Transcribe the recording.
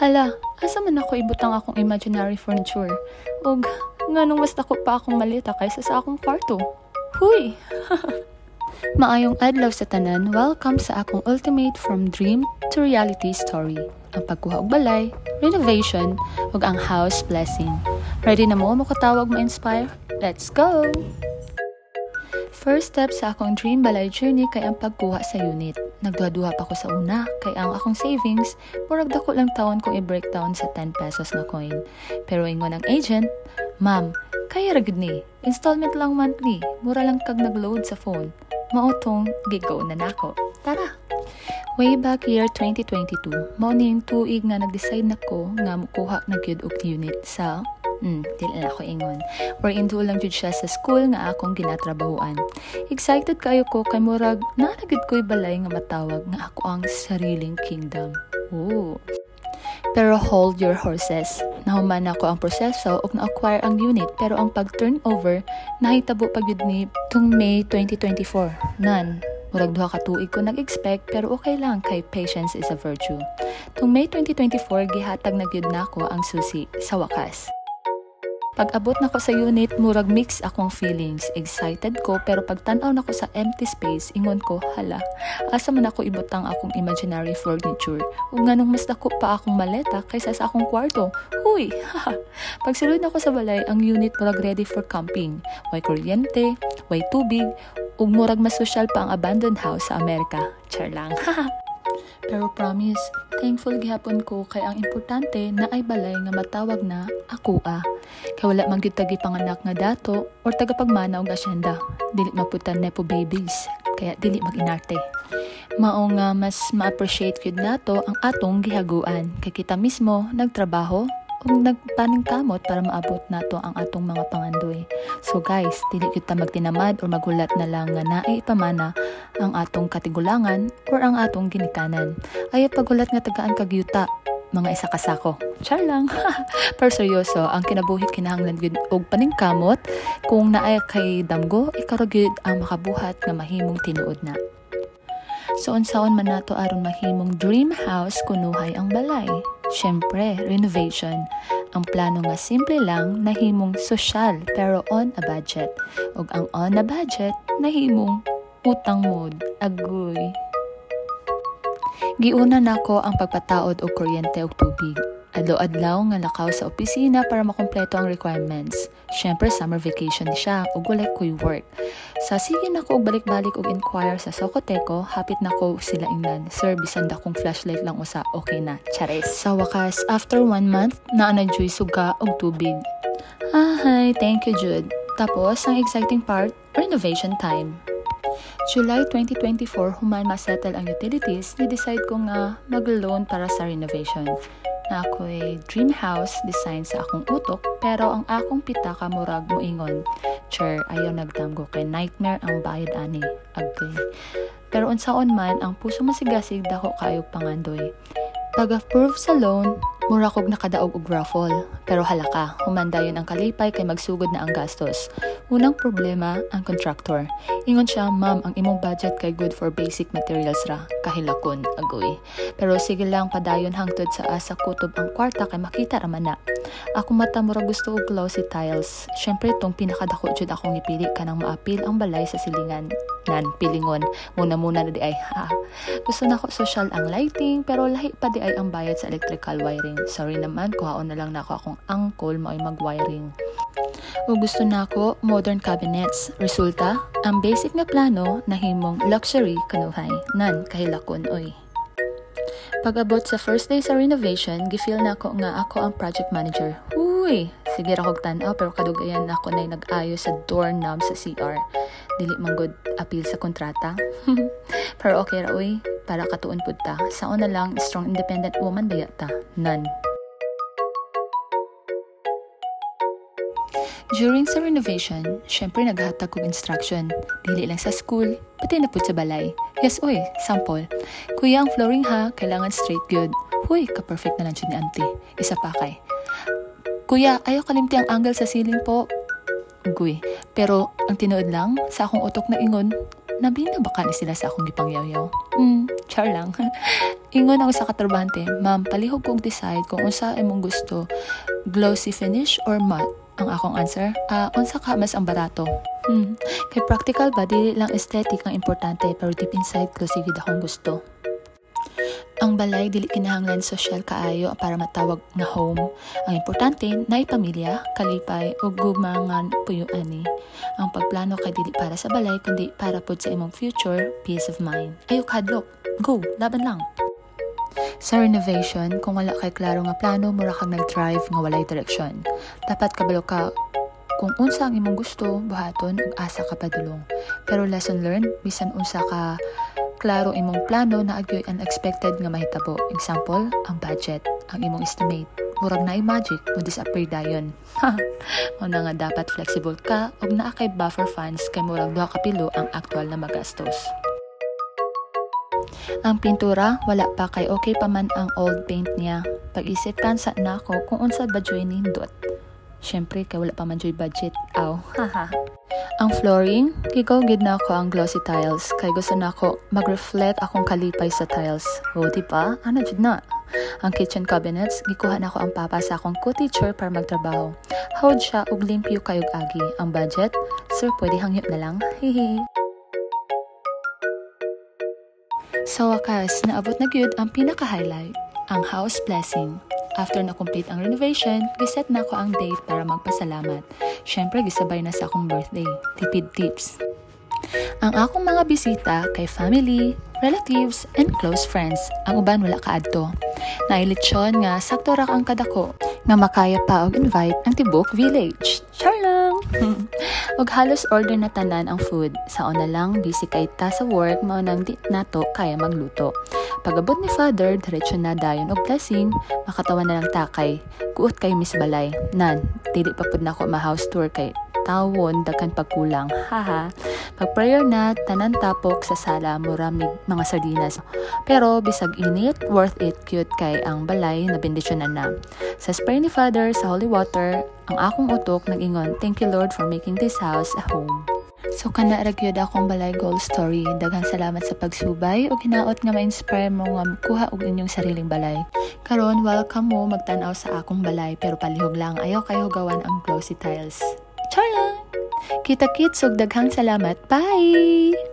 Hala, asa man ako ibutang akong imaginary furniture? Og, nganong mas dako pa akong malita kaysa sa akong kwarto? Huy! Maayong adlaw sa tanan, welcome sa akong ultimate from dream to reality story. Ang pagkuha og balay, renovation, ug ang house blessing. Ready na mo makatawag ma-inspire? Let's go! First step sa akong dream balay journey kay ang pagkuha sa unit. Nagduha-duha pa ko sa una kay ang akong savings, murag dako lang taon kong i-breakdown sa 10 pesos na coin. Pero ingon ang agent, "Ma'am, kaya ra gud ni. Installment lang monthly. Mura lang kag nag-load sa phone." Mautong gigo na nako. Tara! Way back year 2022, mao ning tuig nga nag-decide nako nga mukuha na gyud og unit sa dili na ako ingon. Wherein duol lang jud siya sa school nga akong ginatrabahuan. Excited kayo ko kay murag nanagid ko'y balay nga matawag nga ako ang sariling kingdom. Ooh. Pero hold your horses. Nahuman ako ang proseso og na-acquire ang unit pero ang pag-turnover nahitabo pa gyud ni tung May 2024. None. Murag duha ka tuig ko nag-expect pero okay lang kay patience is a virtue. Tung May 2024 gihatag na gyud nako ang susi sa wakas. Pag-abot nako sa unit, murag mix akong feelings. Excited ko pero pagtan-aw nako sa empty space, ingon ko, hala, asa man ako ibutang akong imaginary furniture. Ug nganong mas dako pa akong maleta kaysa sa akong kwarto. Huy! Pagsulod nako sa balay, ang unit murag ready for camping. Way kuryente, way tubig, ug murag mas social pa ang abandoned house sa Amerika. Char lang. Pero promise, thankful gihapon ko kay ang importante na ay balay nga matawag na akua. Kay wala man gyud tagi panganak nga dato or tagapagmana og asyenda. Dili maputan nepo babies, kaya dili mag-inarte. Mao nga mas ma-appreciate gyud nato ang atong gihaguan kay kita mismo nagtrabaho ug nagpaningkamot para maabot nato ang atong mga pangandoy. So guys, dili gyud ta magtinamad or maghulat na lang nga naay ipamana ang atong katigulangan or ang atong ginikanan. Ayaw paghulat nga tagaan kag yuta, mga isa kasako. Char lang. Pero seryoso, ang kinabuhi kinahanglan gyud og paningkamot kung naay kay damgo, ikaw gyud ang makabuhat nga mahimong tinuod na. So unsaon man nato aron mahimong dream house kunuhay ang balay? Syempre, renovation. Ang plano nga simple lang, nahimong sosyal pero on a budget. Ug ang on a budget, nahimong utang mode. Agoy. Giuna nako ang pagpataod og kuryente ug tubig. Adlaw-adlaw nga lakaw sa opisina para makumpleto ang requirements. Syempre, summer vacation ni siya ug walay ko'y work. Sa sige nako og balik-balik og inquire sa Socoteco, hapit nako sila ingnan. Sir, bisan dakong flashlight lang usa, okay na. Chares. Sa wakas, after 1 month, naanadyoy suga og tubig. Hi, thank you, Jude. Tapos, ang exciting part, renovation time. July 2024, human ma-settle ang utilities, ni-decide ko nga mag-loan para sa renovation. Na ako'y dream house design sa akong utok, pero ang akong pitaka murag moingon. Sure, ayaw nagtanggo kay nightmare ang bayad ani. Agay. Pero unsaon man, ang puso masigasig dako kayo pangandoy. Pag-approve sa loan, mura kog nakadaog og raffle. Pero halaka, humandayon ang kalipay kay magsugod na ang gastos. Unang problema, ang contractor. Ingon siya, "Ma'am, ang imong budget kay good for basic materials ra." Kahilakon, agoy. Pero sige lang, padayon hangtod sa asa kutob ang kwarta kay makita raman na. Ako mata mura gusto og glossy tiles. Syempre, itong pinakadako jud akong ipili kanang maapil ang balay sa silingan. Nan, pilingon. Muna na di ay, Gusto na ko social ang lighting, pero lahi pa di ay ang bayad sa electrical wiring. Sorry naman, kuhaon na lang na ako akong angkol mo ay mag-wiring. O gusto na ako modern cabinets. Resulta, ang basic na plano nahimong luxury kanuhay. Nan, kahilakon, oy. Pag-abot sa first day sa renovation, gifeel na ako nga ako ang project manager. Huy! Sige ra kog tan-aw pero kadugayan na ako na nag-ayo sa doorknob sa CR. Dili man gud appeal sa kontrata. Pero okay ra oy, para katuon pud ta. Saon na lang strong independent woman baya ta. None. During sa renovation, syempre naghatag kong instruction. Dili lang sa school, pati na po sa balay. Yes, oy, sample. Kuya, ang flooring ha, kailangan straight good. Huy, ka-perfect na lang siya ni auntie. Isa pa kay. Kuya, ayaw kalimti ang angle sa ceiling po. Guy, pero ang tinuod lang, sa akong utok na ingon, nabinabaka ni sila sa akong gipangyaw-yaw. Char lang. Ingon ang usa ka trabahante, "Ma'am, palihog kong decide kung unsa imong gusto, glossy finish or matte?" Ang akong answer, unsa ka mas ang barato? Kay practical ba, dili lang aesthetic ang importante, pero deep inside, glossy gid akong gusto. Ang balay dili kinahanglan social kaayo para matawag nga home. Ang importante naay pamilya, kalipay ug gumangan puyo-an ni. Ang pagplano kay dili para sa balay kundi para pud sa imong future, peace of mind. Ayo kadlok, go, laban lang. Sa renovation, kung wala kay klaro nga plano, mura kang nag-drive nga walay direksyon. Dapat kabalo ka kung unsa ang imong gusto, buhaton ug asa ka padulong. Pero lesson learned, bisan unsa ka klaro imong plano na agyoy unexpected nga mahitabo. Example, ang budget, ang imong estimate. Murag naay magic, mo disappear dayon. Una nga dapat flexible ka ug naa kay buffer funds kay murag duha ka pilo ang aktual na magastos. Ang pintura, wala pa kay okay pa man ang old paint niya. Pag-isip kansa na ako kung unsa ba joy nindot. Syempre kay wala pa man joy budget. Aw, haha. Ang flooring, gigaw gid na ako ang glossy tiles kay gusto na ako mag-reflect akong kalipay sa tiles. O diba? Ano jud na? Ang kitchen cabinets, gikuha na ako ang papa sa akong co-teacher para magtrabaho. Hawd siya og limpyo kayog agi. Ang budget, sir, pwede hangyo na lang. Hihi. Sa wakas, naabot na gyud ang pinaka-highlight, ang house blessing. After na complete ang renovation, giset na ko ang date para magpasalamat. Syempre, gisabay na sa akong birthday. Tipid tips. Ang akong mga bisita kay family, relatives, and close friends. Ang uban wala kaadto. Nailitsyon nga sakto ra ang kadako nga makaya pa og invite ang tibok village. Char lang! Og halos order na tanan ang food. Saon na lang, busy kay ta sa work, mao nang di nato kaya magluto. Pagabot ni Father, diretso na dayon og blessing, makatawan na lang takay. Kuot kay Miss Balay. Nan, dili pa pud nako ma-house tour kay tawon daghan pagkulang. Haha. Pag-prayer na, tanan tapok sa sala, muramig mga sardinas. Pero bisag init, worth it, cute kay ang balay na bendisyonan na. Sa spray ni Father sa holy water, ang akong utok nag-ingon, "Thank you Lord for making this house a home." So kana ra gyud akong balay goal story. Daghang salamat sa pagsubay ug hinaot nga ma-inspire mo nga kuha og inyong sariling balay. Karon welcome mo magtan-aw sa akong balay pero palihog lang, ayaw kayo gawan ang glossy tiles. Char lang! Kita-kits ug daghang salamat. Bye!